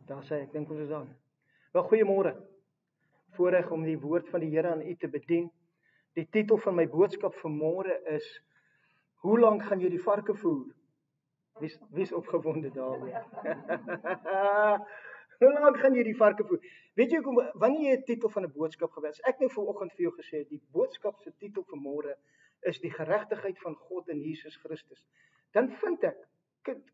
Daar sê ek dink ons is aan. Wel, goeiemôre. Voorreg om die woord van die Here aan u te bedien. Die titel van my boodskap vanmôre is: Hoe lank gaan jy die varke voer? Wie's opgewonde daaroor? Hoe lank gaan jy die varke voer? Weet jy wanneer jy 'n titel van 'n boodskap gewys? Ek het vanoggend vir jou gesê, die boodskap se titel vanmôre is die geregtigheid van God in Jesus Christus. Dan vind ek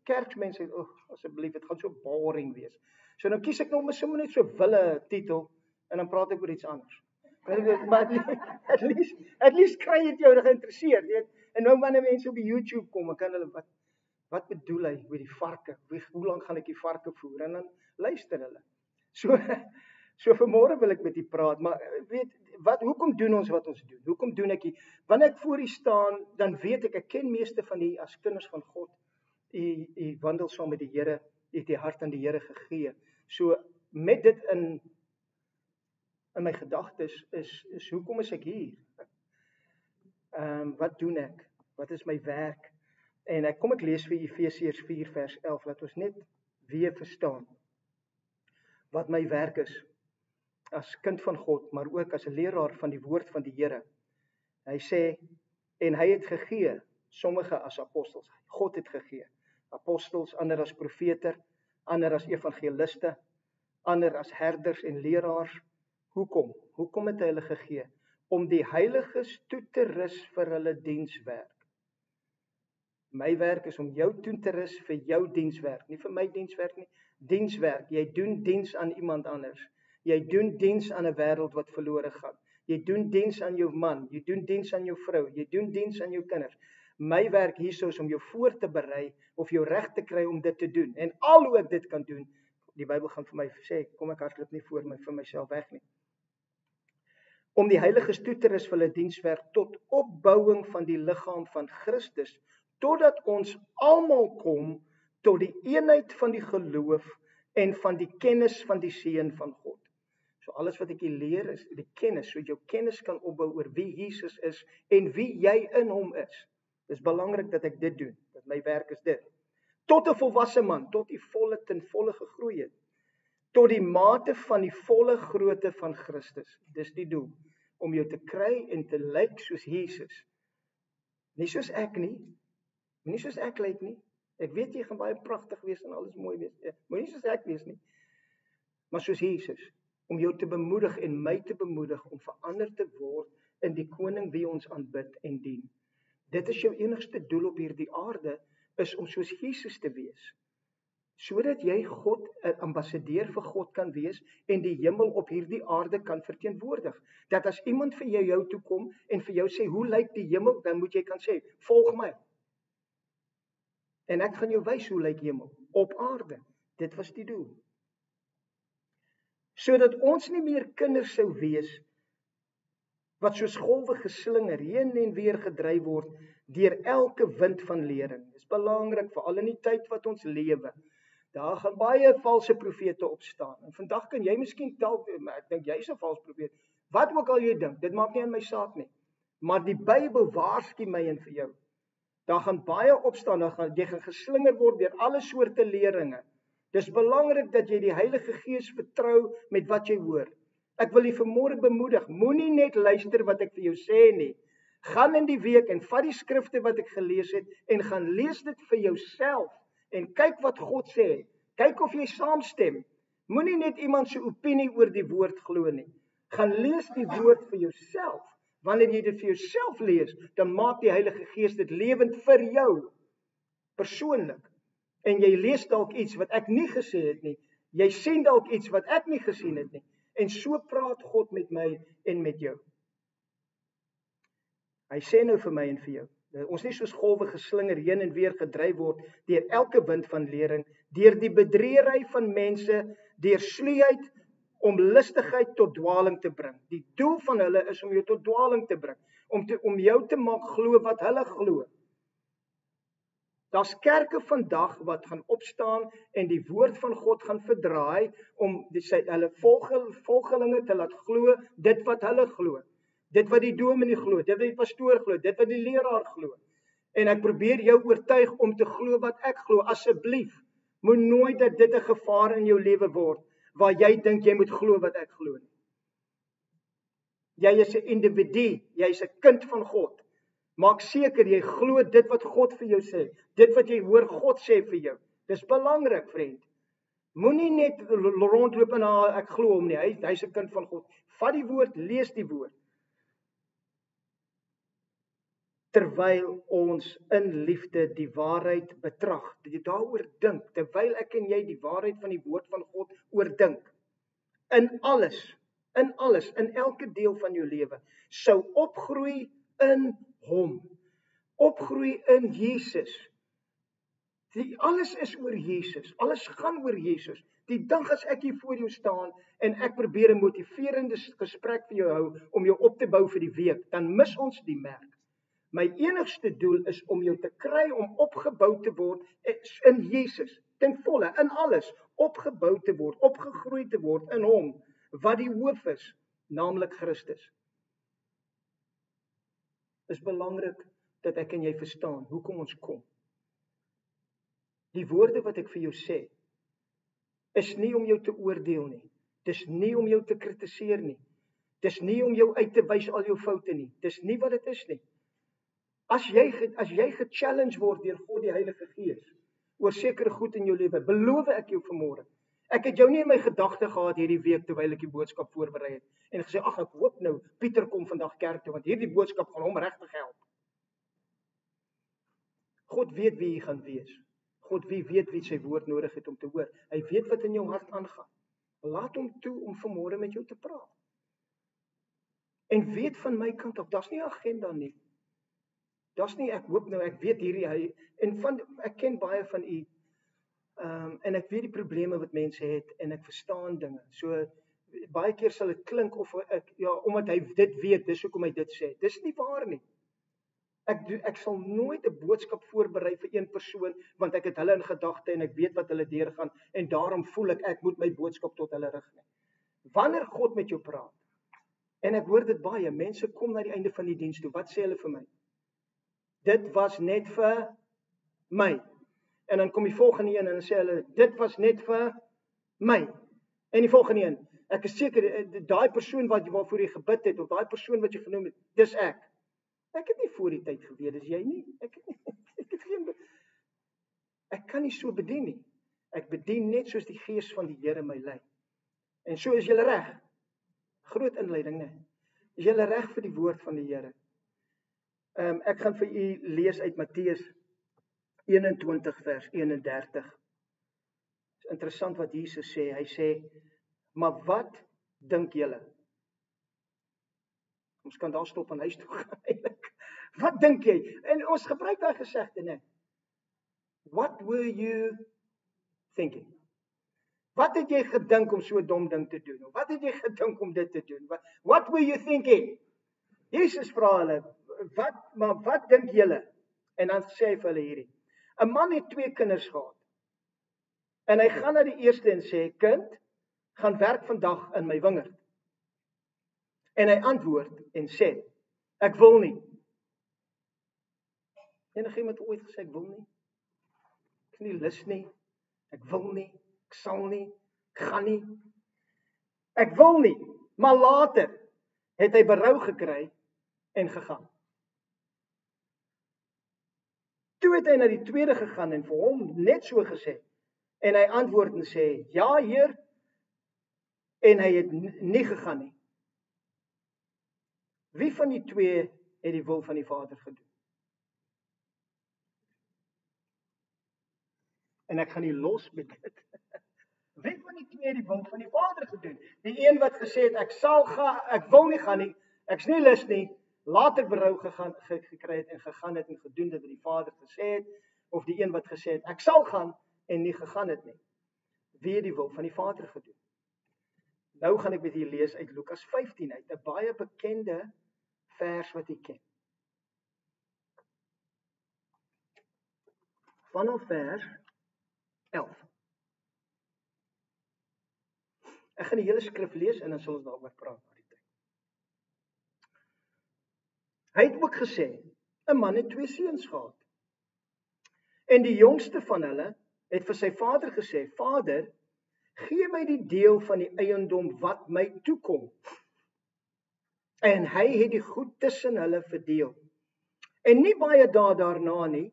kerkmense, asseblief, dit gaan so boring wees. So nou kies ek nou sommer net so wille titel en dan praat ek oor iets anders. Maar at least kry dit jou geïnteresseerd, weet. En nou wanneer mense op die YouTube kom, dan kan hulle wat bedoel hy met die varke? Hoe lank gaan ek die varke voer? En dan luister hulle. So vanmôre wil ek met u praat, maar weet hoekom doen ons wat ons doen? Hoekom doen ek hier? Wanneer ek voor u staan, dan weet ek ken meeste van u as kinders van God. U wandel saam met die Here, u het die hart aan die Here gegee. So met dit in my gedagtes is hoekom is ek hier? Wat doen ek? Wat is my werk? En ek lees vir Efesiërs 4 vers 11, laat ons net weer verstaan wat my werk is as kind van God, maar ook as 'n leraar van die woord van die Here. Hy sê, en hy het gegee, sommige as apostels, God het gegee, apostels, ander as profete, ander as evangeliste, ander as herders en leraars. Hoekom? Hoekom het hy hulle gegee? Om die heiliges toe te rus vir hulle dienswerk. My werk is om jou toe te rus vir jou dienswerk, nie vir my dienswerk nie. Dienswerk, jy doen diens aan iemand anders. Jy doen diens aan 'n wêreld wat verlore gaan. Jy doen diens aan jou man, jy doen diens aan jou vrou, jy doen diens aan jou kinders. My werk hierso is om jou voor te berei of jou reg te kry om dit te doen. En al hoe ek dit kan doen, die Bybel gaan vir my sê, kom ek hardloop nie vir myself weg nie. Om die heiliges toe te rus vir hulle dienswerk tot opbouing van die liggaam van Christus, totdat ons almal kom tot die eenheid van die geloof en van die kennis van die Seun van God. So alles wat ek hier leer is die kennis, so jou kennis kan opbou oor wie Jesus is en wie jy in hom is. Dis belangrik dat ek dit doen, dat my werk is dit. Tot 'n volwasse man, tot die ten volle gegroei het. Tot die mate van die volle grootte van Christus. Dis die doel, om jou te kry en te lyk soos Jesus. Nie soos ek nie, nie soos ek lyk nie. Ek weet jy gaan baie pragtig wees en alles mooi wees. Maar nie soos ek wees nie, maar soos Jesus. Om jou te bemoedig en my te bemoedig om verander te word in die koning wie ons aanbid en dien. Dit is jou enigste doel op hierdie aarde, is om soos Jesus te wees. Sodat jy God, 'n ambassadeur vir God kan wees en die hemel op hierdie aarde kan verteenwoordig. Dat as iemand vir jou toe kom en vir jou sê, hoe lyk die hemel? Dan moet jy kan sê, volg my. En ek gaan jou wys hoe lyk hemel op aarde. Dit was die doel. Sodat ons nie meer kinders sou wees wat soos golwe geslinger heen en weer gedryf word deur elke wind van lering. Dis belangrik veral in die tyd wat ons lewe. Daar gaan baie valse profete opstaan. En vandag kan jy miskien dalk, ek dink jy's 'n valse profeet. Wat ook al jy dink, dit maak nie in my saak nie. Maar die Bybel waarsku my en vir jou. Daar gaan baie opstaan, jy gaan geslinger word deur alle soorte leringe. Dis belangrik dat jy die Heilige Gees vertrou met wat jy hoor. Ek wil jy vanmôre bemoedig, moenie net luister wat ek vir jou sê nie. Gaan in die week en vat die skrifte wat ek gelees het en gaan lees dit vir jouself en kyk wat God sê. Kyk of jy saamstem. Moenie net iemand se opinie oor die woord glo nie. Gaan lees die woord vir jouself. Wanneer jy dit vir jouself lees, dan maak die Heilige Gees dit lewend vir jou, persoonlik. En jy lees dalk iets wat ek nie gesê het nie. Jy sien dalk iets wat ek nie gesien het nie. En so praat God met my en met jou. Hy sê nou vir my en vir jou, dat ons nie soos golwe geslinger heen en weer gedryf word deur elke wind van lering, deur die bedriegery van mense, deur sluiheid, om listigheid tot dwaling te bring. Die doel van hulle is om jou tot dwaling te bring, om jou te maak glo wat hulle glo. Daar's kerke vandag wat gaan opstaan en die woord van God gaan verdraai om hulle volgelinge te laat glo dit wat hulle glo. Dit wat die dominee glo, dit wat die pastoor glo, dit wat die leraar glo. En ek probeer jou oortuig om te glo wat ek glo, asseblief. Moet nooit dat dit 'n gevaar in jou lewe word, waar jy dink jy moet glo wat ek glo nie. Jy is 'n individu, jy is 'n kind van God. Maak seker jy glo dit wat God vir jou sê, dit wat jy hoor God sê vir jou. Dis belangrik, vriend. Moenie net rondloop en ek glo hom nie, hy's 'n kind van God. Vat die woord, lees die woord. Terwyl ons in liefde die waarheid betrag, daaroor dink, terwyl ek en jy die waarheid van die woord van God oordink, in alles, in elke deel van jou lewe, sou opgroei in hom, opgroei in Jesus. Alles is oor Jesus, alles gaan oor Jesus. Die dag as ek hier voor jou staan en ek probeer 'n motiverende gesprek vir jou hou om jou op te bou vir die week, dan mis ons die merk. My enigste doel is om jou te kry om opgebou te word in Jesus, ten volle, in alles, opgebou te word, opgegroei te word in hom, wat die hoof is, naamlik Christus. Is belangrik dat ek en jy verstaan hoekom ons kom. Die woorde wat ek vir jou sê, is nie om jou te oordeel nie. Dis nie om jou te kritiseer nie. Dis nie om jou uit te wys al jou foute nie. Dis nie wat dit is nie. As jy gechallenge word deur God die Heilige Gees oor sekere goed in jou lewe, beloof ek jou vanmôre. Ek het jou nie in my gedagte gehad hierdie week terwyl ek die boodskap voorberei het en gesê, ag ek hoop nou Pieter kom vandag kerk toe want hierdie boodskap gaan hom regtig help. God weet wie jy gaan wees. God weet wie sy woord nodig het om te hoor. Hy weet wat in jou hart aangaan. Laat hom toe om vanmôre met jou te praat. En weet van my kant af, daar's nie 'n agenda nie. Daar's nie, ek hoop nou, ek weet hierdie, ek ken baie van u, en ek weet die probleme wat mense het, en ek verstaan dinge. So, baie keer sal dit klink of omdat hy dit weet, dis hoekom hy dit sê. Dis nie waar nie. Ek sal nooit 'n boodskap voorberei vir een persoon, want ek het hulle in gedagte en ek weet wat hulle deurgaan, en daarom voel ek moet my boodskap tot hulle rig nie. Wanneer God met jou praat, en ek hoor dit baie, mense kom na die einde van die diens toe, wat sê hulle vir my? Dit was net vir my. En dan kom die volgende een en dan sê hulle, dit was net vir my. En die volgende een, ek is seker, daai persoon waarvoor jy gebid het, of daai persoon wat jy genoem het, dis ek. Ek het nie voor die tyd geweet, dis jy nie. Ek kan nie so bedien nie. Ek bedien net soos die Gees van die Here my lei. En so is julle reg. Groot inleiding, né? Is julle reg vir die woord van die Here? Ek gaan vir u lees uit Matteus 21 vers 31. Dit is interessant wat Jesus sê. Hy sê, maar wat dink julle? Ons kan daar stop en huis toe gaan eintlik. Wat dink jy? En ons gebruik daai gesegde, né? What were you thinking? Wat het jy gedink om so 'n dom ding te doen? Wat het jy gedink om dit te doen? What were you thinking? Jesus vra hulle, wat dink julle? En dan sê hy vir hulle hierdie. 'n Man het 2 kinders gehad. En hy gaan na die eerste en sê, kind, gaan werk vandag in my wingerd. En hy antwoord en sê, ek wil nie. Enigiemand ooit gesê ek wil nie? Ek is nie lus nie. Ek wil nie. Ek sal nie. Ek gaan nie. Ek wil nie. Maar later het hy berou gekry en gegaan. Toe het hy na die tweede gegaan en vir hom net so gesê. En hy antwoord en sê, ja Heer. En hy het nie gegaan nie. Wie van die 2 het die wil van die Vader gedoen? En ek gaan nie los met dit. Wie van die 2 het die wil van die Vader gedoen? Die een wat gesê het, ek sal gaan, ek wil nie gaan nie, ek's nie lus nie, later berou gekry het en gegaan het en gedoen dit wat die Vader gesê het, of die een wat gesê het, ek sal gaan en nie gegaan het nie. Wie het die wil van die Vader gedoen? Nou gaan ek met julle lees uit Lukas 15 uit, 'n baie bekende vers wat jy ken. Vanaf vers 11. Ek gaan die hele skrif lees en dan sal ons daaroor praat na die tyd. Hy het ook gesê, 'n man het 2 seuns gehad. En die jongste van hulle het vir sy vader gesê, Vader, gee my die deel van die eiendom wat my toekom. En hy het die goed tussen hulle verdeel. En nie baie dae daarna nie,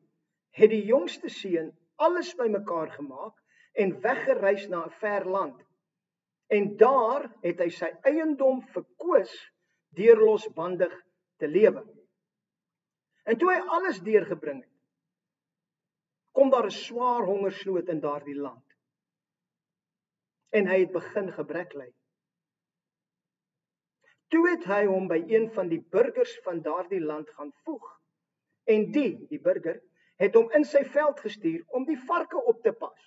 het die jongste seun alles bymekaar gemaak en weggereis na 'n ver land. En daar het hy sy eiendom verkoos deur losbandig te lewe. En toe hy alles deurgebring het, kom daar 'n swaar hongersnood in daardie land. En hy het begin gebrek ly. Toe het hy hom by een van die burgers van daardie land gaan voeg. En die burger, het hom in sy veld gestuur om die varke op te pas.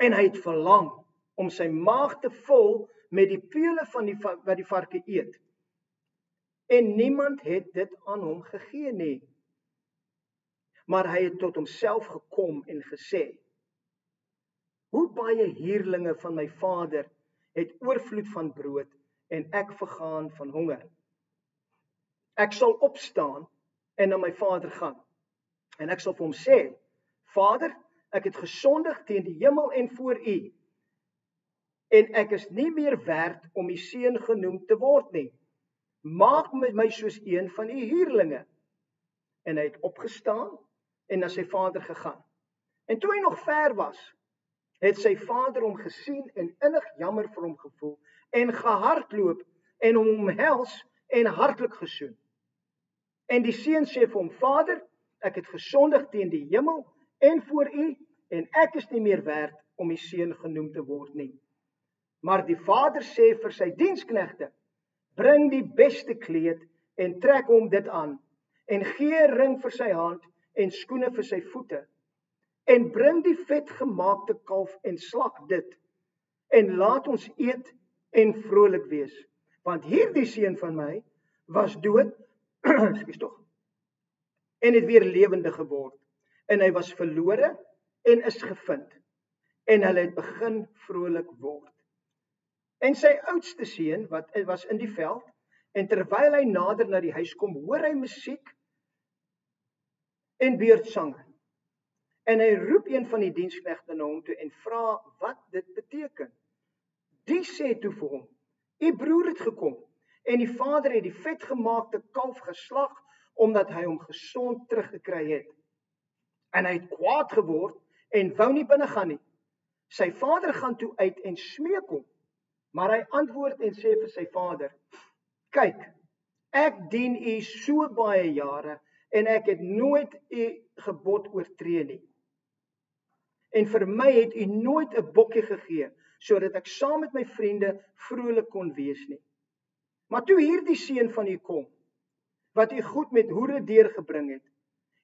En hy het verlang om sy maag te vul met die pele van wat die varke eet. En niemand het dit aan hom gegee nie. Maar hy het tot homself gekom en gesê, hoe baie huurlinge van my vader het oorvloed van brood en ek vergaan van honger. Ek sal opstaan en na my vader gaan. En ek sal vir hom sê, Vader, ek het gesondig teen die hemel en voor u. En ek is nie meer werd om u seun genoem te word nie. Maak my soos een van u huurlinge. En hy het opgestaan en na sy vader gegaan. En toe hy nog ver was, het sy vader hom gesien en innig jammer vir hom gevoel en gehardloop en hom omhels en hartlik gesoen. En die seun sê vir hom, Vader, ek het gesondig teen die hemel en voor u en ek is nie meer werd om u seun genoem te word nie. Maar die vader sê vir sy diensknegte, bring die beste kleed en trek hom dit aan en gee 'n ring vir sy hand en skoene vir sy voete. En bring die vetgemaakte kalf en slag dit en laat ons eet en vrolik wees. Want hierdie seun van my was dood, ekskuus tog, en het weer lewendig geword. En hy was verlore en is gevind. En hulle het begin vrolik word. En sy oudste seun, wat was in die veld, en terwyl hy nader na die huis kom, hoor hy musiek en beurtsange. En hy roep een van die diensknegte na hom toe en vra wat dit beteken. Die sê toe vir hom, u broer het gekom, en die vader het die vetgemaakte kalf geslag, omdat hy hom gesond teruggekry het. En hy het kwaad geword en wou nie binne gaan nie. Sy vader gaan toe uit en smeek hom. Maar hy antwoord en sê vir sy vader, kyk, ek dien u so baie jare en ek het nooit u gebod oortree nie. En vir my het u nooit 'n bokkie gegee, sodat ek saam met my vriende vrolik kon wees nie. Maar toe hierdie seun van u kom, wat u goed met hoere deurgebring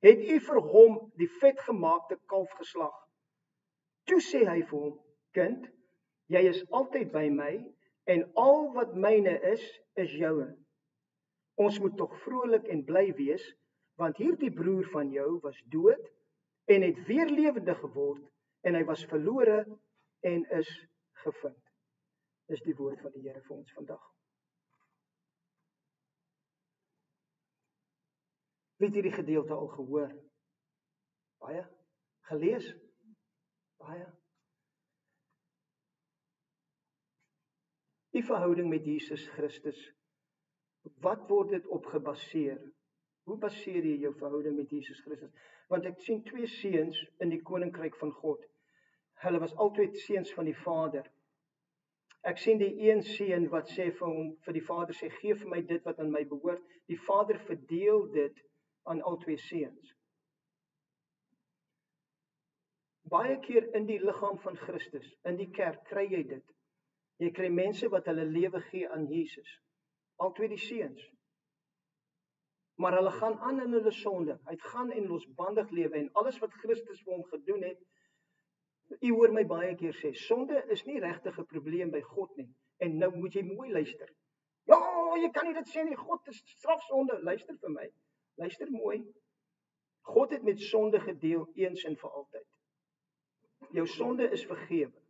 het u vir hom die vetgemaakte kalf geslag. Toe sê hy vir hom, kind, jy is altyd by my en al wat myne is joune. Ons moet tog vrolik en bly wees, want hierdie broer van jou was dood en het weer lewendig geword en hy was verlore en is gevind. Dis die woord van die Here vir ons vandag. Wie het hierdie gedeelte al gehoor? Baie? Gelees? Baie? Die verhouding met Jesus Christus, wat word dit op gebaseer? Hoe baseer jy jou verhouding met Jesus Christus? Want ek sien twee seuns in die koninkryk van God. Hulle was altyd seuns van die Vader. Ek sien die een seun wat sê vir die Vader sê, gee vir my dit wat aan my behoort. Die Vader verdeel dit aan al twee seuns. Baie keer in die liggaam van Christus, in die kerk, kry jy dit. Jy kry mense wat hulle lewe gee aan Jesus. Al twee die seuns. Maar hulle gaan aan in hulle sonde. Hy gaan en losbandig lewe en alles wat Christus vir hom gedoen het. U hoor my baie keer sê, sonde is nie regtig 'n probleem by God nie. En nou moet jy mooi luister. Ja, jy kan nie dit sê nie, God is strafsonde. Luister vir my. Luister mooi. God het met sonde gedeel eens en vir altyd. Jou sonde is vergewe.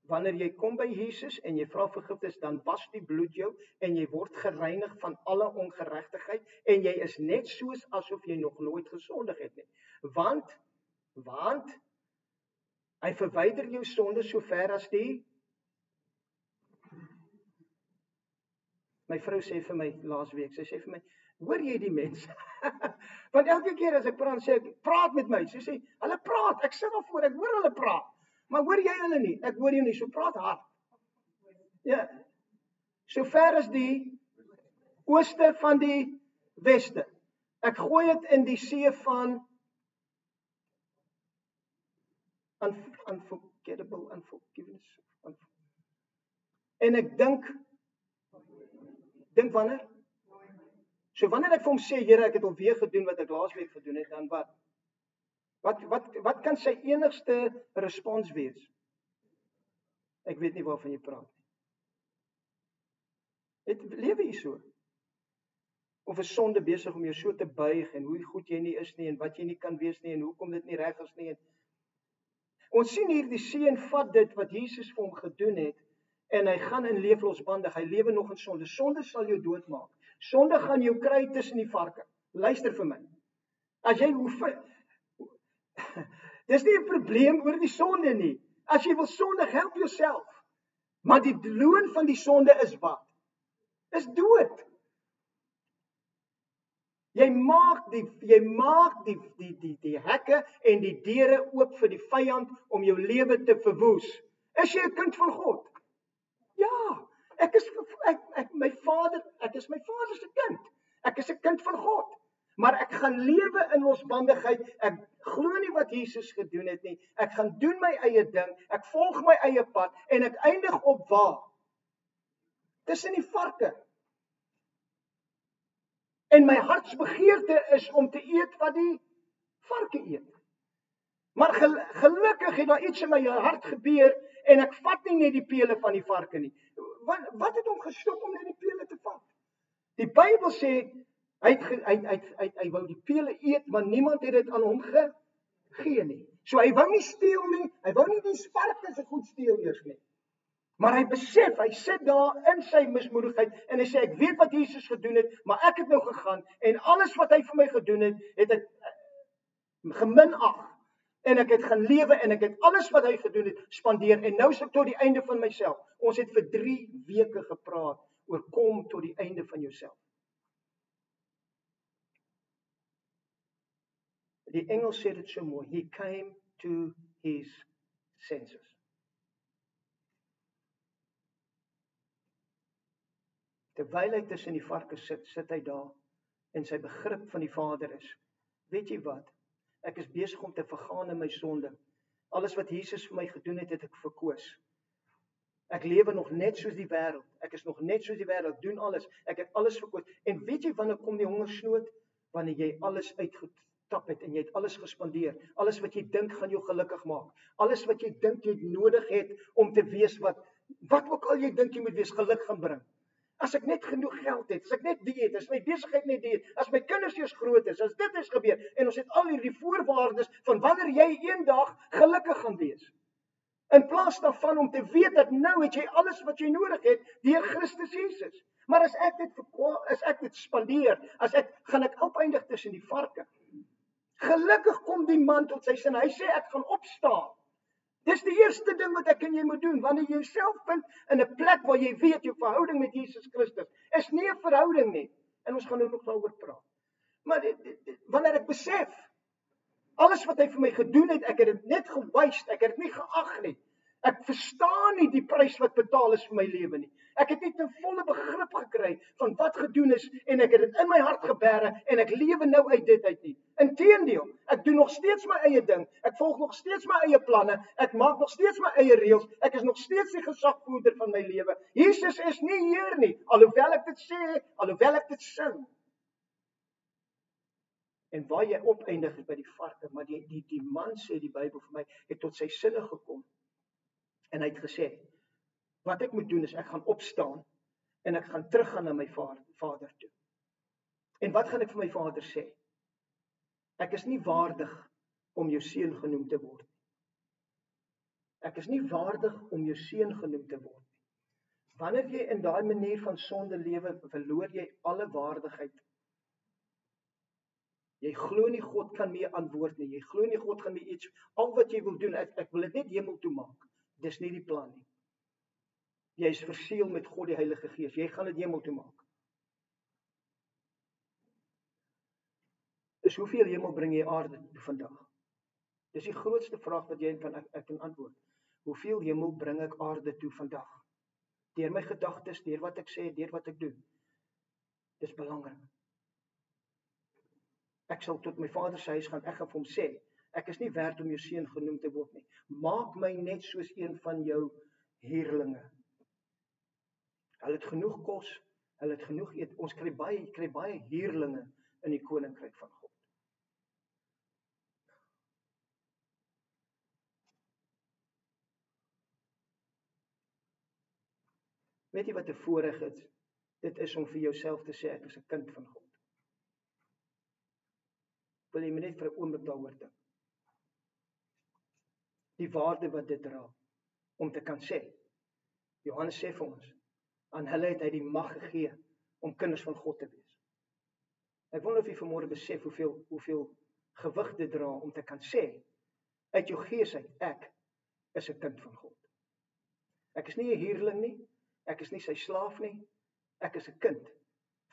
Wanneer jy kom by Jesus en jy vra vergifnis, dan was die bloed jou en jy word gereinig van alle ongeregtigheid en jy is net soos asof jy nog nooit gesondig het nie. Want Hy verwyder jou sonde so ver as die. My vrou sê vir my laasweek, sy sê vir my, hoor jy die mense? Want elke keer as ek praat, sê ek, praat met my. Sy sê, hulle praat, ek sit daarvoor, ek hoor hulle praat. Maar hoor jy hulle nie? Ek hoor jou nie, so praat hard. Ja, so ver as die ooste van die weste. Ek gooi dit in die see van unforgiveness. En ek dink wanneer? So wanneer ek vir hom sê, Here, ek het alweer gedoen wat ek laasweek gedoen het, dan wat? Wat kan sy enigste respons wees? Ek weet nie waarvan jy praat nie. Lewe jy so? Of is sonde besig om jou so te buig en hoe goed jy nie is nie en wat jy nie kan wees nie en hoekom dit nie reg is nie. Ons sien hier die seun vat dit wat Jesus vir hom gedoen het en hy gaan in leeflosbandig. Hy lewe nog in sonde. Sonde sal jou doodmaak. Sonde gaan jou kry tussen die varke. Luister vir my. As jy dis nie 'n probleem oor die sonde nie. As jy wil sondig, help jouself. Maar die loon van die sonde is wat? Is dood. Jy maak die hekke en die deure oop vir die vyand om jou lewe te verwoes. Is jy 'n kind van God? Ja, ek is my vader se kind. Ek is 'n kind van God. Maar ek gaan lewe in losbandigheid. Ek glo nie wat Jesus gedoen het nie. Ek gaan doen my eie ding. Ek volg my eie pad en ek eindig op waar? Tussen die varke. En my hartsbegeerte is om te eet wat die varke eet. Maar gelukkig het daar iets in my hart gebeur en ek vat nie net die pele van die varke nie. Wat het hom gestop om net die pele te vat? Die Bybel sê hy wou die pele eet, maar niemand het dit aan hom gegee nie. So hy wou nie steel nie, hy wou nie die varke se goed steel eers nie. Maar hy besef, hy sit daar in sy mismoedigheid en hy sê, ek weet wat Jesus gedoen het, maar ek het nou gegaan en alles wat hy vir my gedoen het, het ek geminag. En ek het gaan lewe en ek het alles wat hy gedoen het, spandeer. En nou is ek tot die einde van myself. Ons het vir 3 weke gepraat oor kom tot die einde van jouself. Die Engels sê dit so mooi. He came to his senses. Terwyl hy tussen die varke sit hy daar en sy begrip van die Vader is. Weet jy wat? Ek is besig om te vergaan in my sonde. Alles wat Jesus vir my gedoen het, het ek verkoos. Ek lewe nog net soos die wêreld. Ek is nog net soos die wêreld, doen alles. Ek het alles verkoos. En weet jy wanneer kom die hongersnood? Wanneer jy alles uitgetap het en jy het alles gespandeer. Alles wat jy dink gaan jou gelukkig maak. Alles wat jy dink jy nodig het om te wees wat ook al jy dink jy moet wees, geluk gaan bring. As ek net genoeg geld het, as ek net dieet, as my besigheid net dieet, as my kinders eers groot is, as dit is gebeur, en ons het al hierdie voorwaardes van wanneer jy eendag gelukkig gaan wees. In plaas daarvan om te weet dat nou het jy alles wat jy nodig het deur Christus Jesus. Maar as ek dit spandeer, gaan ek opeindig tussen die varke. Gelukkig kom die man tot sy sin. Hy sê ek gaan opstaan. Dis die eerste ding wat ek en jy moet doen, wanneer jy jouself vind in 'n plek waar jy weet jou verhouding met Jesus Christus is nie 'n verhouding nie. En ons gaan nou nog daaroor praat. Maar wanneer ek besef, alles wat hy vir my gedoen het, ek het dit net gewaste, ek het dit nie geag nie. Ek verstaan nie die prys wat betaal is vir my lewe nie. Ek het nie 'n volle begrip gekry van wat gedoen is en ek het dit in my hart gebêre en ek lewe nou uit dit uit nie. Inteendeel, ek doen nog steeds my eie ding. Ek volg nog steeds my eie planne. Ek maak nog steeds my eie reëls. Ek is nog steeds die gesagvoerder van my lewe. Jesus is nie hier nie, alhoewel ek dit sê, alhoewel ek dit sing. En waar jy opeindig is by die varke, maar die man sê die Bybel vir my het tot sy sinne gekom. En hy het gesê, wat ek moet doen is ek gaan opstaan en ek gaan teruggaan na my vader toe. En wat gaan ek vir my vader sê? Ek is nie waardig om jou seun genoem te word. Ek is nie waardig om jou seun genoem te word. Wanneer jy in daai manier van sonde lewe, verloor jy alle waardigheid. Jy glo nie God kan meer antwoord nie. Jy glo nie God gaan meer iets, al wat jy wil doen, ek wil dit net hemel toe maak. Dis nie die plan nie. Jy is verseël met God die Heilige Gees. Jy gaan dit hemel toe maak. Is hoeveel hemel bring jy aarde toe vandag? Dis die grootste vraag wat jy ek kan antwoord. Hoeveel hemel bring ek aarde toe vandag? Deur my gedagtes, deur wat ek sê, deur wat ek doen. Dis belangrik. Ek sal tot my Vader se huis gaan, ek gaan vir hom sê, ek is nie werd om jou seun genoem te word nie. Maak my net soos een van jou huurlinge. Hulle het genoeg kos, hulle het genoeg eet. Ons kry baie huurlinge in die koninkryk van God. Weet jy wat 'n voorreg is? Dit is om vir jouself te sê, ek is 'n kind van God. Wil jy my net vir 'n oomblik daaroor dink? Die waarde wat dit dra, om te kan sê. Johannes sê vir ons, aan hulle het hy die mag gegee, om kinders van God te wees. Ek wonder of jy vanmôre besef, hoeveel gewig dit dra, om te kan sê, uit jou gees uit, ek is 'n kind van God. Ek is nie 'n huurling nie, ek is nie sy slaaf nie, ek is 'n kind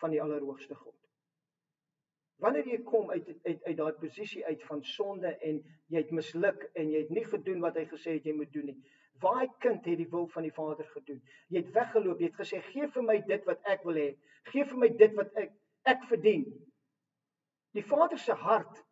van die Allerhoogste God. Wanneer jy kom uit daai posisie uit van sonde en jy het misluk en jy het nie gedoen wat hy gesê het jy moet doen nie. Waar kind het die wil van die Vader gedoen? Jy het weggeloop, jy het gesê, gee vir my dit wat ek wil hê. Gee vir my dit wat ek verdien. Die Vader se hart,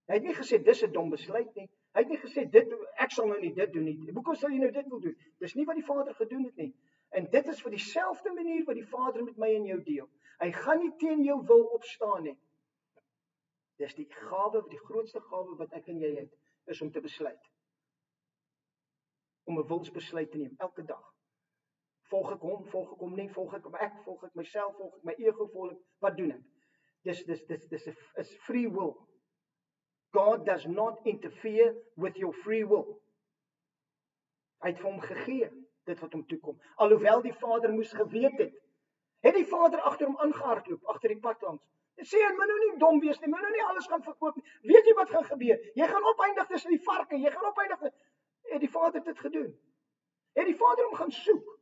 hy het nie gesê dis 'n dom besluit nie. Hy het nie gesê ek sal nou nie dit doen nie. Hoekom sal jy nou dit wil doen? Dis nie wat die Vader gedoen het nie. En dit is vir dieselfde manier wat die Vader met my en jou deel. Hy gaan nie teen jou wil opstaan nie. Dis die gawe, die grootste gawe wat ek en jy het, is om te besluit. Om 'n wilsbesluit te neem, elke dag. Volg ek hom nie, volg ek myself, volg ek my ego, wat doen ek? Dis free will. God does not interfere with your free will. Hy het vir hom gegee, dit wat hom toekom. Alhoewel die Vader moes geweet het die Vader agter hom aangehardloop, agter die pad langs. Hy sê, jy moet nou nie dom wees nie, moet nou nie alles gaan verkoop nie. Weet jy wat gaan gebeur? Jy gaan opeindig tussen die varke, jy gaan opeindig. Het die Vader dit gedoen? Het die Vader hom gaan soek?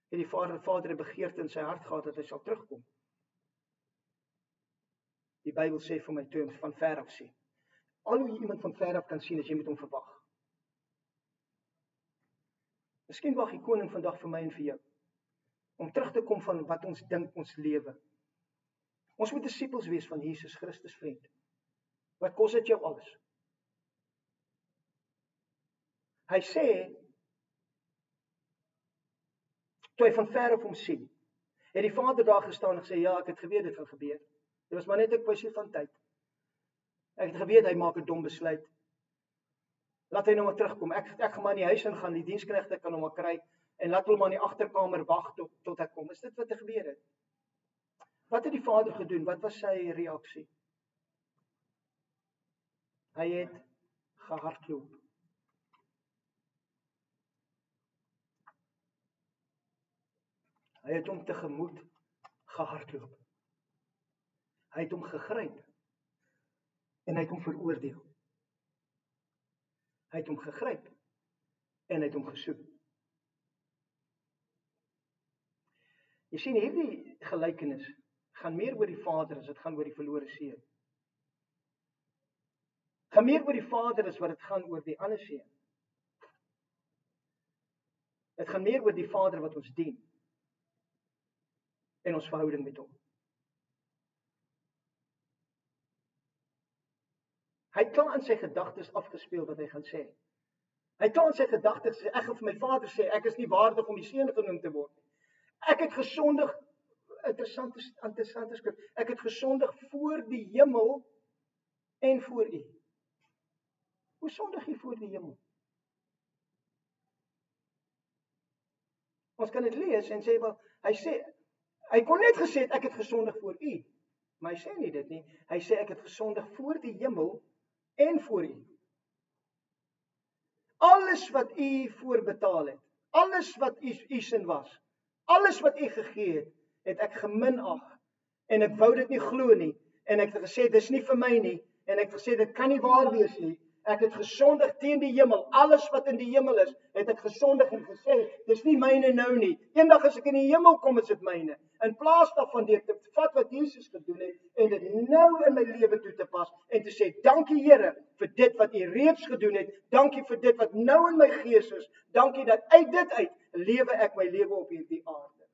Het die Vader 'n begeerte in sy hart gehad dat hy sal terugkom? Die Bybel sê vir my toe om van ver af sien. Al hoe jy iemand van ver af kan sien, as jy met hom verwag. Miskien wag die koning vandag vir my en vir jou, om terug te kom van wat ons dink ons lewe. Ons moet disippels wees van Jesus Christus, vriend. Wat kos dit jou alles? Hy sê, toe hy van ver af hom sien, het die Vader daar gestaan en gesê, ja, ek het geweet dit gaan gebeur. Dit was maar net 'n kwessie van tyd. Ek het geweet hy maak 'n dom besluit. Laat hy nou maar terugkom. Ek gaan maar in die huis ingaan, die diensknegte kan hom maar kry en laat hom maar in die agterkamer wag tot hy kom. Is dit wat gebeur het? Wat het die Vader gedoen? Wat was sy reaksie? Hy het gehardloop. Hy het hom tegemoet gehardloop. Hy het hom gegryp en hy het hom veroordeel. Hy het hom gegryp en hy het hom gesoek. Jy sien, hierdie gelykenis gaan meer oor die Vader as dit gaan oor die verlore seun. Gaan meer oor die Vader as wat dit gaan oor die ander seun. Dit gaan meer oor die Vader wat ons dien en ons verhouding met hom. Hy het klaar in sy gedagtes afgespeel wat hy gaan sê. Hy het klaar in sy gedagtes gesê, ek gaan vir my Vader sê, ek is nie waardig om die seun genoem te word nie. Ek het gesondig, interessante skrif, ek het gesondig voor die hemel en voor u. Hoe sondig jy voor die hemel? Ons kan dit lees en sê, wel, hy kon net gesê het, ek het gesondig voor u. Maar hy sê nie dit nie. Hy sê, ek het gesondig voor die hemel en voor u. Alles wat u voorbetaal het, alles wat u sin was, alles wat u gegee het, het ek geminag En ek wou dit nie glo nie. En ek het gesê, dis nie vir my nie. En ek het gesê, dit kan nie waar wees nie. Ek het gesondig teen die hemel. Alles wat in die hemel is, het ek gesondig en gesê, dis nie myne nou nie. Eendag as ek in die hemel kom, is dit myne. In plaas daarvan deur te vat wat Jesus gedoen het en dit nou in my lewe toe te pas en te sê, dankie Here vir dit wat U reeds gedoen het. Dankie vir dit wat nou in my gees is. Dankie dat uit dit uit lewe ek my lewe op hierdie aarde.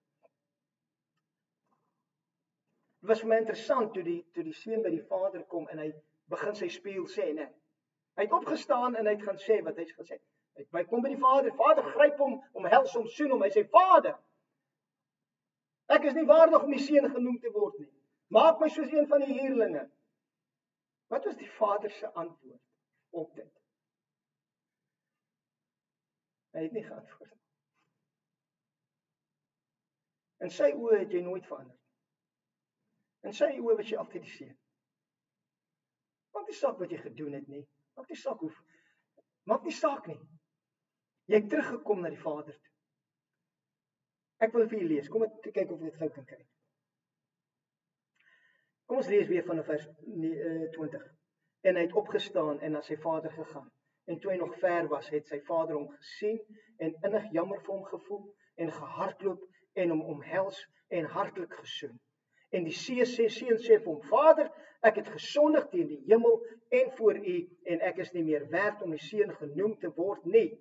Dit was vir my interessant toe die seun by die vader kom en hy begin sy spieël sê, né? Hy het opgestaan en hy het gaan sê wat hy gesê. Hy kom by die vader. Vader gryp hom, omhels hom, soen hom. Hy sê, Vader, ek is nie waardig om die seun genoem te word nie. Maak my soos een van die huurlinge. Wat was die vader se antwoord op dit? Hy het nie geantwoord. In sy oë het jy nooit verander. In sy oë was jy altyd die seun. Maak nie saak wat jy gedoen het nie. Maak nie saak hoe. Maak nie saak nie. Jy het teruggekom na die Vader toe. Ek wil vir julle lees. Kom ek kyk of ek dit gou kan kry. Kom ons lees weer vanaf vers 20. En hy het opgestaan en na sy vader gegaan. En toe hy nog ver was, het sy vader hom gesien en innig jammer vir hom gevoel en gehardloop en hom omhels en hartlik gesoen. En die seun sê vir hom, Vader, ek het gesondig teen die hemel en voor U en ek is nie meer werd om die seun genoem te word nie.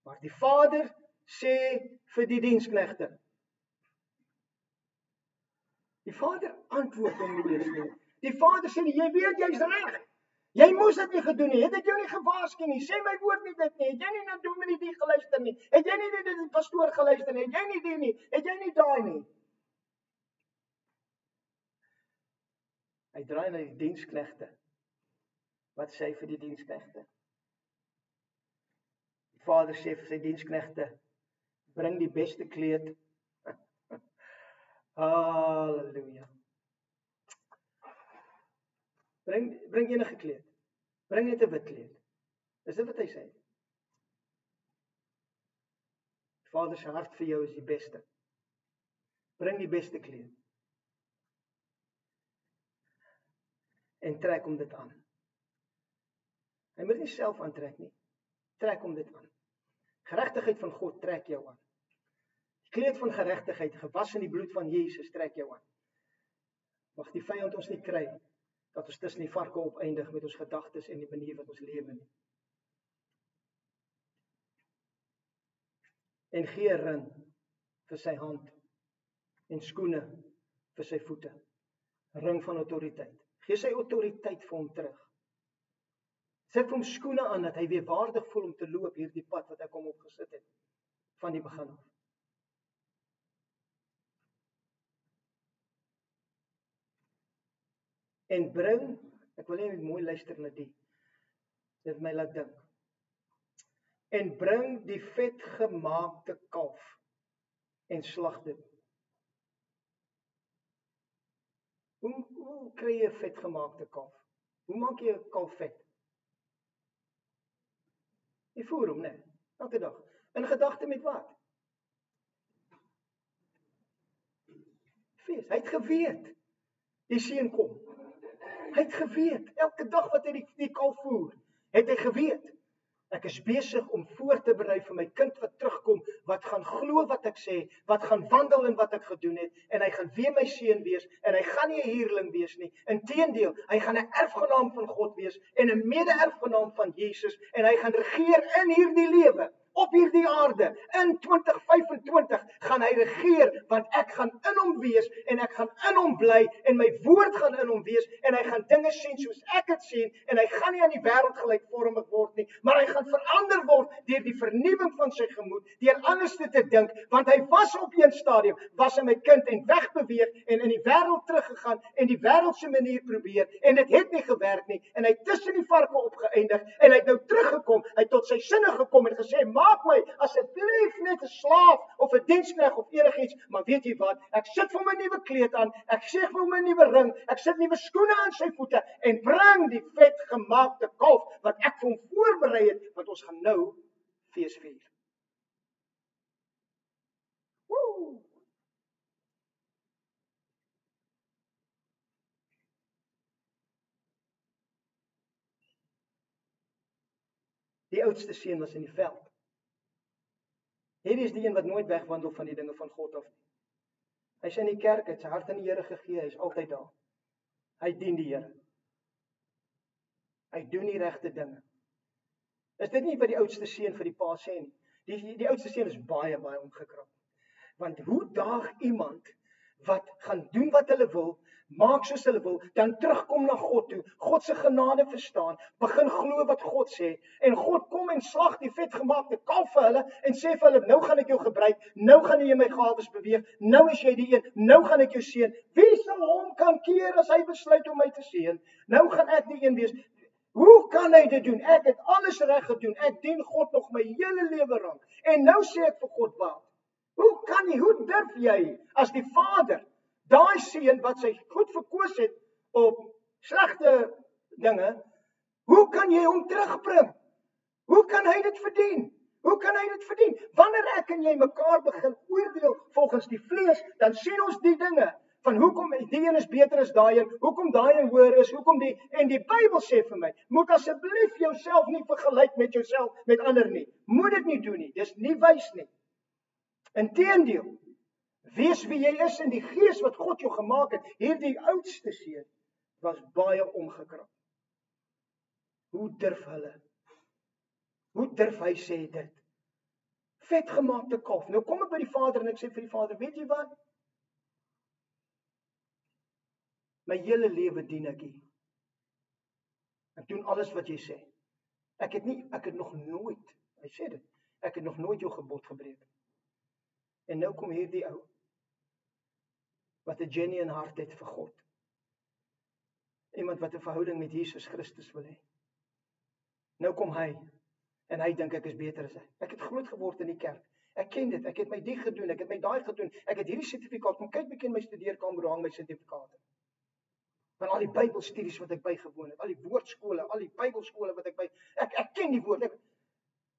Maar die vader sê vir die diensknegte. Die vader antwoord hom nie eens nie. Die vader sê, jy weet jy's reg. Jy moes dit nie gedoen nie. Het ek jou nie gewaarsku nie? Sê my woord nie dit nie. Het jy nie na dominee die geluister nie? Het jy nie die pastoor geluister nie? Het jy nie die nie? Het jy nie daai nie? Hy draai na die diensknegte. Wat sê hy vir die diensknegte? Die vader sê vir sy diensknegte, bring die beste kleed. Halleluja. Bring enige kleed. Bring net 'n wit kleed. Is dit wat hy sê? Die vader se hart vir jou is die beste. Bring die beste kleed. En trek hom dit aan. Hy moet nie self aantrek nie. Trek hom dit aan. Geregtigheid van God trek jou aan. Die kleed van geregtigheid, gewas in die bloed van Jesus, trek jou aan. Mag die vyand ons nie kry, dat ons tussen die varke opeindig met ons gedagtes en die manier wat ons lewe nie. En gee 'n ring vir sy hand en skoene vir sy voete. 'n Ring van autoriteit. Gee sy autoriteit vir hom terug. Sit hom skoene aan dat hy weer waardig voel om te loop hierdie pad wat ek hom opgesit het van die begin af. En bring, ek wil net mooi luister na dit my laat dink. En bring die vetgemaakte kalf en slag dit. Hoe kry jy 'n vetgemaakte kalf? Hoe maak jy 'n kalf vet? Jy voer hom, né? Elke dag. In gedagte met wat? Fees. Hy het geweet. Die seun kom. Hy het geweet. Elke dag wat hy die kalf voer, het hy geweet. Ek is besig om voor te berei vir my kind wat terugkom, wat gaan glo wat ek sê, wat gaan wandel in wat ek gedoen het, en hy gaan weer my seun wees, en hy gaan nie 'n huurling wees nie. Inteendeel, hy gaan 'n erfgenaam van God wees, en 'n mede-erfgenaam van Jesus, en hy gaan regeer in hierdie lewe, op hierdie aarde, in 2025, gaan hy regeer, want ek gaan in hom wees, en ek gaan in hom bly, en my woord gaan in hom wees, en hy gaan dinge sien soos ek het sien, en hy gaan nie aan die wêreld gelykvormig word nie, maar hy gaan verander word deur die vernuwing van sy gemoed, deur anders te dink, want hy was op 'n stadium, was hy my kind en wegbeweeg en in die wêreld teruggegaan en die wêreldse manier probeer en dit het nie gewerk nie en hy tussen die varke opgeëindig en hy het nou teruggekom, hy het tot sy sinne gekom en gesê, maak my asseblief net 'n slaaf of 'n diensknegt of enigiets, maar weet jy wat, ek sit vir hom 'n nuwe kleed aan, ek sê vir hom 'n nuwe ring, ek sit nuwe skoene aan sy voete en bring die vetgemaakte kalf wat ek vir hom voorberei het, want ons gaan nou fees vier. Woe! Die oudste seun was in die veld. Hierdie is die een wat nooit wegwandel van die dinge van God af nie. Hy is in die kerk, het sy hart aan die Here gegee, hy is altyd daar. Hy dien die Here. Hy doen die regte dinge. Is dit nie wat die oudste seun vir die pa sê nie? Die oudste seun is baie omgekrap. Want hoe daag iemand wat gaan doen wat hulle wil, maak soos hulle wil, dan terugkom na God toe, God se genade verstaan, begin glo wat God sê, en God kom en slag die vetgemaakte kalf vir hulle, en sê vir hulle, nou gaan ek jou gebruik, nou gaan jy my gawes beweeg, nou is jy die een, nou gaan ek jou seën. Wie sal hom kan keer as hy besluit om my te seën? Nou gaan ek die een wees. Hoe kan hy dit doen? Ek het alles reg gedoen, ek dien God nog my hele lewe lank, en nou sê ek vir God wat? Hoe kan jy, hoe durf jy, as die Vader, daai seun wat sy goed verkoos het op slegte dinge, hoe kan jy hom terugbring? Hoe kan hy dit verdien? Hoe kan hy dit verdien? Wanneer ek en jy mekaar begin oordeel volgens die vlees, dan sien ons die dinge, van hoekom die een is beter as daai een, hoekom daai een hoër is, en die Bybel sê vir my, moet asseblief jouself nie vergelyk met jouself, met ander nie. Moet dit nie doen nie, dis nie wys nie. Inteendeel, wees wie jy is in die gees wat God jou gemaak het. Hierdie oudste seun was baie omgekrap. Hoe durf hulle? Hoe durf hy sê dit? Vetgemaakte kalf. Nou kom ek by die Vader en ek sê vir die Vader, weet jy wat? My hele lewe dien ek U. Ek doen alles wat jy sê. Ek het nog nooit, hy sê dit, ek het nog nooit jou gebod gebreek. En nou kom hierdie ou, wat 'n genuine hart het vir God. Iemand wat 'n verhouding met Jesus Christus wil hê. Nou kom hy, en hy dink ek is beter as hy. Ek het groot geword in die kerk. Ek ken dit, ek het my die gedoen, ek het my daai gedoen, ek het hierdie sertifikaat, kom kyk bietjie in my studeerkamer, hang my sertifikate. Van al die Bybelstudies wat ek bygewoon het, al die woordskole, al die Bybelskole wat ek ken die woord,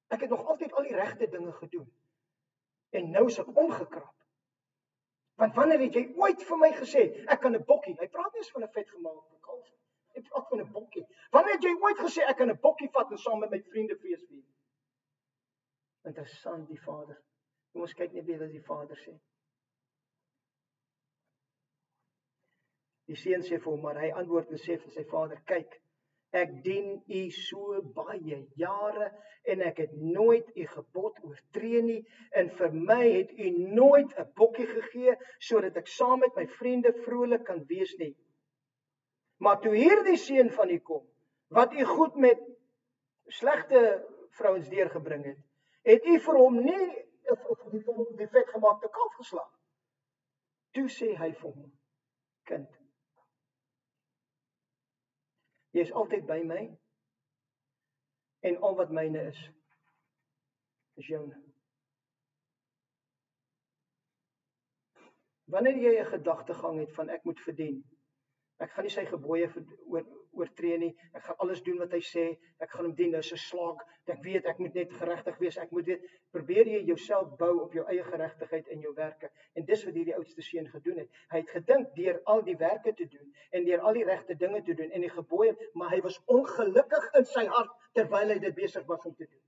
ek het nog altyd al die regte dinge gedoen. En nou is ek omgekrap. Want wanneer het jy ooit vir my gesê, ek kan 'n bokkie, hy praat nie eens van 'n vetgemaakte kalf, hy praat van 'n bokkie. Wanneer het jy ooit gesê, ek kan 'n bokkie vat en saam met my vriende fees vier? Interessant, die Vader. Kom ons kyk net weer wat die Vader sê. Die seun sê vir hom, maar hy antwoord en sê vir sy vader, kyk, ek dien U so baie jare en ek het nooit U gebod oortree nie en vir my het U nooit 'n bokkie gegee sodat ek saam met my vriende vrolik kan wees nie. Maar toe hierdie seun van U kom, wat U goed met slegte vrouens deurgebring het, het U vir hom nie die vetgemaakte kalf geslag. Toe sê hy vir hom, kind, jy is altyd by my en al wat myne is joune. Wanneer jy 'n gedagtegang het van ek moet verdien, ek gaan nie sy gebooie oortree nie, ek gaan alles doen wat hy sê, ek gaan hom dien, dis 'n slaag, ek weet ek moet net geregtig wees, ek moet weet, probeer jy jouself bou op jou eie geregtigheid en jou werke, en dis wat hierdie oudste seun gedoen het. Hy het gedink deur al die werke te doen, en deur al die regte dinge te doen, en die gebooie, maar hy was ongelukkig in sy hart, terwyl hy dit besig was om te doen.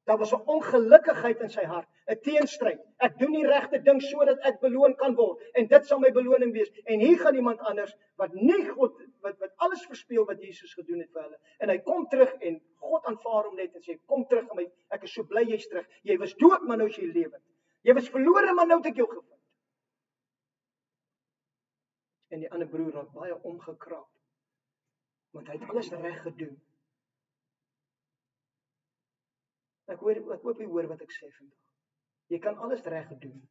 Daar was 'n ongelukkigheid in sy hart, 'n teenstryd. Ek doen die regte ding sodat ek beloon kan word en dit sal my beloning wees. En hier gaan iemand anders wat nie God wat alles verspeel wat Jesus gedoen het vir hulle. En hy kom terug en God aanvaar hom net en sê kom terug aan my. Ek is so bly jy's terug. Jy was dood, maar nou is jy lewend. Jy was verlore, maar nou het ek jou gevind. En die ander broer raak baie omgekrap. Want hy het alles reg gedoen. Ek hoop jy hoor wat ek sê vandag. Jy kan alles reg doen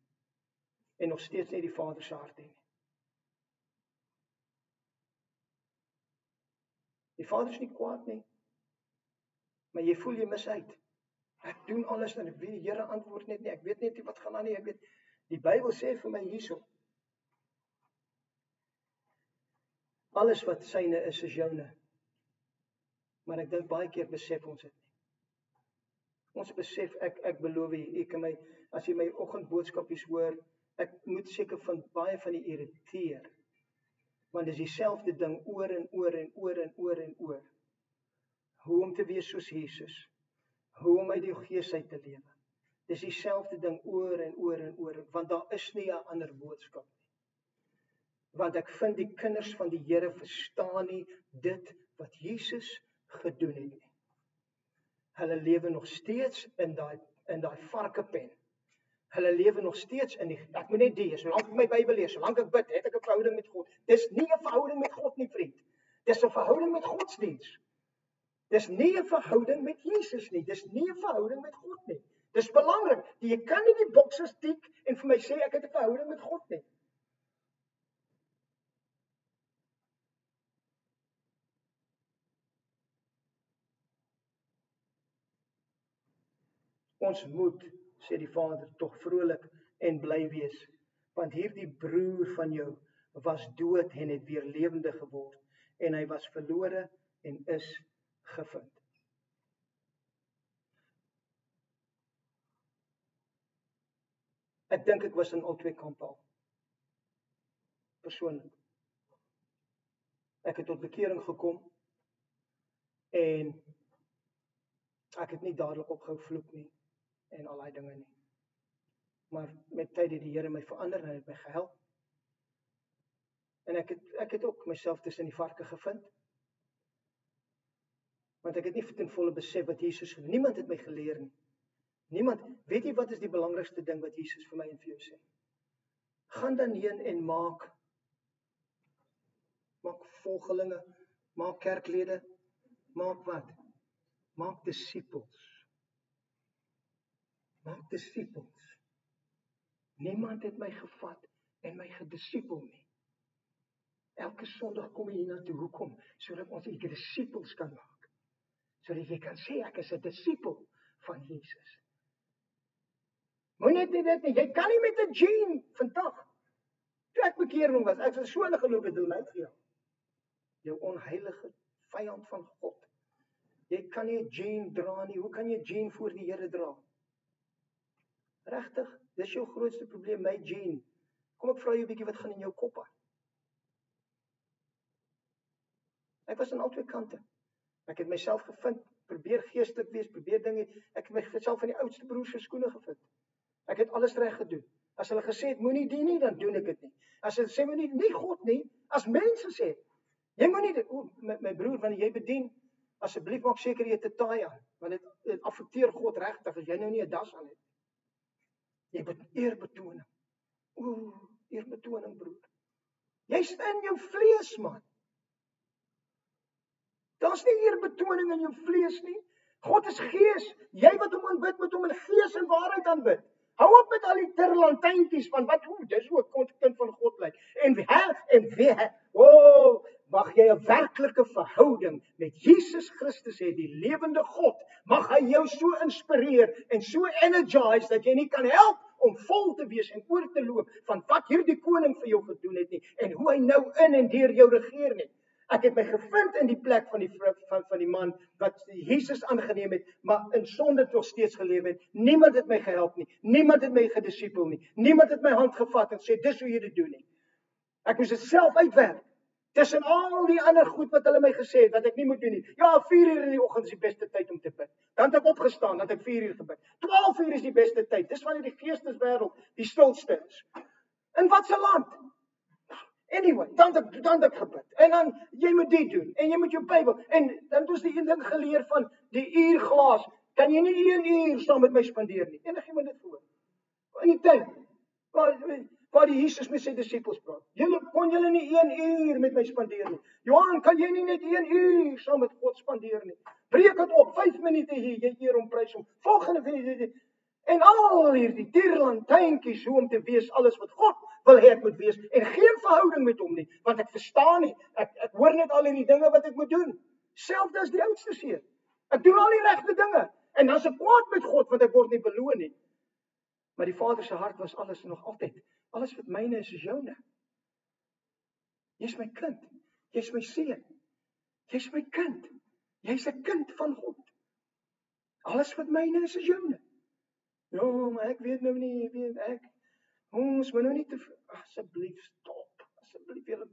en nog steeds nie die Vader se hart hê nie. Die Vader is nie kwaad nie, maar jy voel jy mis uit. Ek doen alles en ek weet die Here antwoord net nie. Ek weet net nie wat gaan aan nie. Ek weet die Bybel sê vir my hierso. Alles wat syne is joune. Maar ek dink baie keer besef ons dit nie. Ons besef, ek beloof jy, ek kan my, as jy my oggendboodskapies hoor, ek moet seker van baie van die irriteer. Want dis dieselfde ding oor en oor en oor en oor en oor. Hoe om te wees soos Jesus. hoe om uit die Gees uit te lewe. Dis dieselfde ding oor en oor en oor, want daar is nie 'n ander boodskap nie. Want ek vind die kinders van die Here verstaan nie dit wat Jesus gedoen het nie. Hulle lewe nog steeds in daai varkepen. Hulle lewe nog steeds in die, ek moet net die, solank ek my Bybel lees, solank ek bid, het ek 'n verhouding met God. Dis nie 'n verhouding met God nie, vriend. Dis 'n verhouding met godsdiens. Dis nie 'n verhouding met Jesus nie. Dis nie 'n verhouding met God nie. Dis belangrik. Jy kan nie die bokses tik en vir my sê ek het 'n verhouding met God nie. Ons moet, sê die Vader, tog vrolik en bly wees, want hierdie broer van jou was dood en het weer lewendig geword, en hy was verlore en is gevind. Ek dink ek was in al twee kampe al. Persoonlik. Ek het tot bekering gekom en ek het nie dadelik opgehou vloek nie en al daai dinge nie. Maar met tyd het die Here my verander en hy het my gehelp. En ek het ook myself tussen die varke gevind. Want ek het nie ten volle besef wat Jesus gedoen. Niemand het my geleer nie. Niemand, weet jy wat is die belangrikste ding wat Jesus vir my en vir jou sê? Gaan dan heen en maak volgelinge, maak kerklede, maak wat? Maak disippels. Maak disippels. Niemand het my gevat en my gedisipel nie. Elke Sondag kom jy hiernatoe. Hoekom? Sodat ons die disippels kan maak. Sodat jy kan sê ek is 'n disipel van Jesus. Moenie dit nie. Jy kan nie met 'n Jean vandag. Toe ek bekering was, ek het so hulle geloop het doen uitgehou. Jou onheilige vyand van God. Jy kan nie 'n Jean dra nie. Hoe kan jy 'n Jean voor die Here dra? Regtig? Dis jou grootste probleem, my Jean. Kom ek vra jou 'n bietjie wat gaan in jou kop aan? Ek was aan albei kante. Ek het myself gevind, probeer geestelik wees, probeer dinge. Ek het myself van die oudste broers se skoene gevind. Ek het alles reg gedoen. As hulle gesê het moenie dien nie, dan doen ek dit nie. As hulle sê moenie nie God nie, as mense sê, jy moenie dit, my broer, wanneer jy bedien, asseblief maak seker jy het 'n taai aan, want dit affekteer God regtig as jy nou nie 'n das aan het. Jy moet eerbetoning. Eerbetoning, broer. Jy's in jou vlees, man. Daar's nie eerbetoning in jou vlees nie. God is gees. Jy wat hom aanbid, moet hom in gees en waarheid aanbid. Hou op met al die terlantynkies van wat dis hoe 'n kind van God lyk. En wie, mag jy 'n werklike verhouding met Jesus Christus hê, die lewende God. Mag hy jou so inspireer en so energize dat jy nie kan help om vol te wees en oor te loop van wat hierdie koning vir jou gedoen het nie en hoe hy nou in en deur jou regeer nie. Ek het my gevind in die plek van die man wat Jesus aangeneem het, maar in sonde nog steeds geleef het. Niemand het my gehelp nie. Niemand het my gedisipel nie. Niemand het my hand gevat en sê dis hoe jy dit doen nie. Ek moes dit self uitwerk. Tussen al die ander goed wat hulle my gesê het wat ek nie moet doen nie. Ja, 4 uur in die oggend is die beste tyd om te bid. Dan het ek opgestaan dat ek 4 uur gebid. 12 uur is die beste tyd. Dis wanneer die geesteswêreld die stilste is. In wat se land? Anyway, dan het ek gebid. En dan, jy moet dit doen. En jy moet jou Bybel. En dan het ons die een ding geleer van die uurglaas. Kan jy nie 1 uur saam met my spandeer nie. Enigiemand dit voor. In die tyd, waar die Jesus met sy disippels praat. Kon julle nie 1 uur met my spandeer nie. Johan, kan jy nie net 1 uur saam met God spandeer nie. Breek dit op, 5 minute hier, jy eer hom, prys hom. Volgende, en al hierdie tierlantynkies, hoe om te wees, alles wat God wil hê ek moet wees, en geen verhouding met hom nie, want ek verstaan nie, ek hoor net al hierdie dinge wat ek moet doen, selfs as die oudste seun, ek doen al die regte dinge, en dan is ek kwaad met God, want ek word nie beloon nie, maar die Vader se hart was alles nog altyd, alles wat myne is joune, jy's my kind, jy's my seun, jy's my kind, jy's 'n kind van God, alles wat myne is joune, ja, maar ek weet nou nie, ons moet nou nie te, asseblief stop, asseblief julle,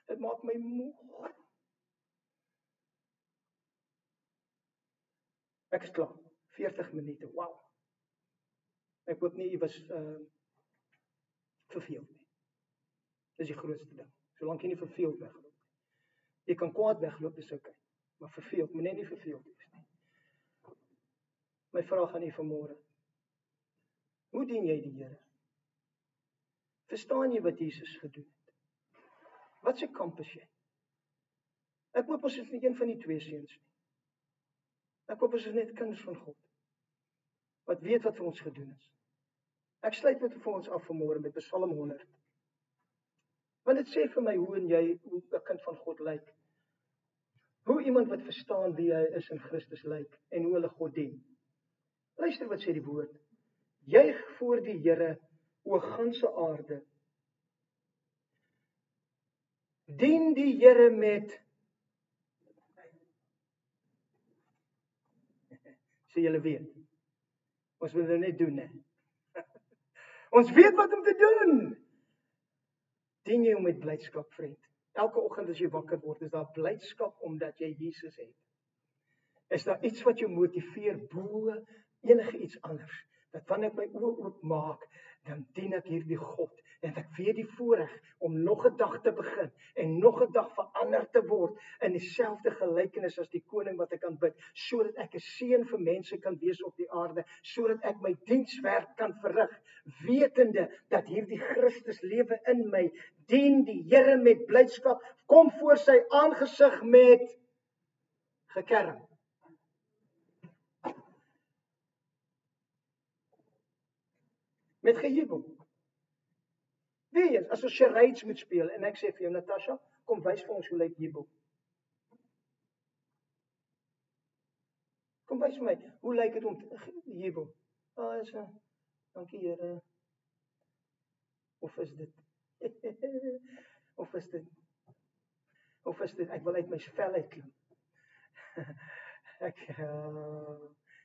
dit maak my moeg. Ek is klaar. 40 minute. Wow. Ek hoop nie jy was verveeld nie. Dis die grootste ding. Solank jy nie verveeld wegloop nie. Jy kan kwaad wegloop, dis okay. Maar verveeld, moet net nie verveeld wees nie. My vraag aan u vanmôre. Hoe dien jy die Here? Verstaan jy wat Jesus gedoen het? Wat se kamp is jy? Ek hoop ons is nie een van die twee seuns nie. Ek hoop ons is net kinders van God. Wat weet wat vir ons gedoen is. Ek sluit dit vir ons af vanmôre met Psalm 100. Want dit sê vir my hoe en jy, hoe 'n kind van God lyk. Hoe iemand wat verstaan wie hy is in Christus lyk en hoe hulle God dien. Luister wat sê die woord. Juig voor die Here, o ganse aarde. Dien die Here met sê julle weet. Ons moet dit net doen, hè. Ons weet wat om te doen. Dien jy hom met blydskap, vriend. Elke oggend as jy wakker word, is daar blydskap omdat jy Jesus het. Is daar iets wat jou motiveer bo enige iets anders? Dat wanneer ek my oë oopmaak, dan dien ek hierdie God en ek weet die voorreg om nog 'n dag te begin en nog 'n dag verander te word in dieselfde gelykenis as die koning wat ek aanbid, sodat ek 'n seën vir mense kan wees op die aarde, sodat ek my dienswerk kan verrig, wetende dat hierdie Christus lewe in my. Dien die Here met blydskap, kom voor sy aangesig met gekerm. Met gejubel. Wees, as ons charades moet speel en ek sê vir jou, Natasha, kom wys vir ons hoe lyk jubel. Kom wys vir my, hoe lyk dit om jubel? Is dankie Here. Of is dit? Of is dit, ek wil uit my vel uitklim.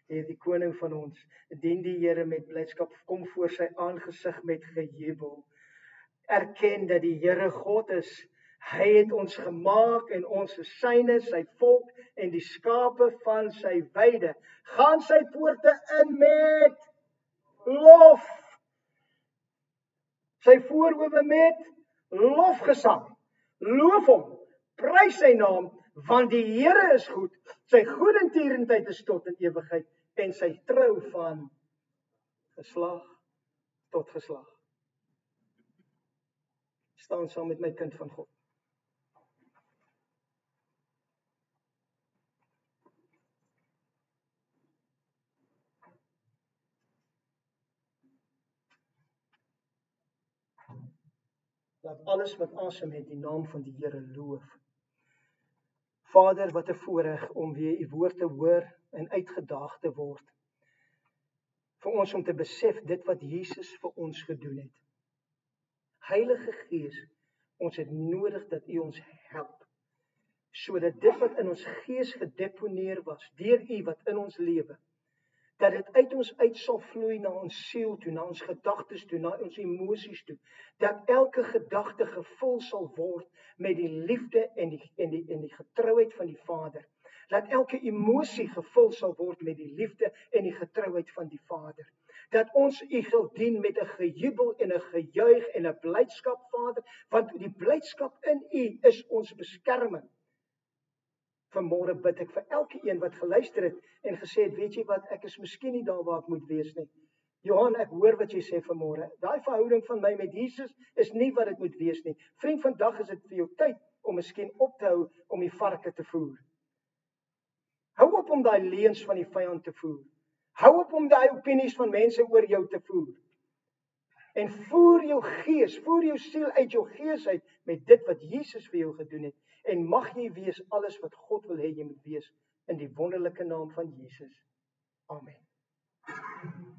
Die koning van ons, dien die Here met blydskap, kom voor sy aangesig met gejubel. Erken dat die Here God is. Hy het ons gemaak en ons is syne, sy volk en die skape van sy weide. Gaan sy poorte in met lof. Sy voorhoewe met lofgesang. Loof hom, prys sy naam, want die Here is goed. Sy goedertierenheid is tot in ewigheid en sy trou van geslag tot geslag. Staan saam met my kind van God. Laat alles wat asem het die naam van die Here loof. Vader, wat 'n voorreg om weer u woord te hoor en uitgedaag te word. Vir ons om te besef dit wat Jesus vir ons gedoen het. Heilige Gees, ons het nodig dat u ons help, sodat dit wat in ons gees gedeponeer was, deur u wat in ons lewe, dat dit uit ons uit sal vloei na ons siel toe, na ons gedagtes toe, na ons emosies toe, dat elke gedagte gevul sal word met die liefde en die getrouheid van die Vader. Dat elke emosie gevul sal word met die liefde en die getrouheid van die Vader. Dat ons u wil dien met 'n gejubel en 'n gejuig en 'n blydskap, Vader, want die blydskap in u is ons beskerming. Vanmôre bid ek vir elke een wat geluister het en gesê het, weet jy wat, ek is miskien nie daar waar ek moet wees nie. Johan, ek hoor wat jy sê vanmôre. Daai verhouding van my met Jesus is nie wat dit moet wees nie. Vriend, vandag is dit vir jou tyd om miskien op te hou om die varke te voer. Hou op om daai leuns van die vyand te voer. Hou op om daai opinies van mense oor jou te voer. En voer jou gees, voer jou siel uit jou gees uit met dit wat Jesus vir jou gedoen het. En mag jy wees alles wat God wil hê jy moet wees in die wonderlike naam van Jesus. Amen.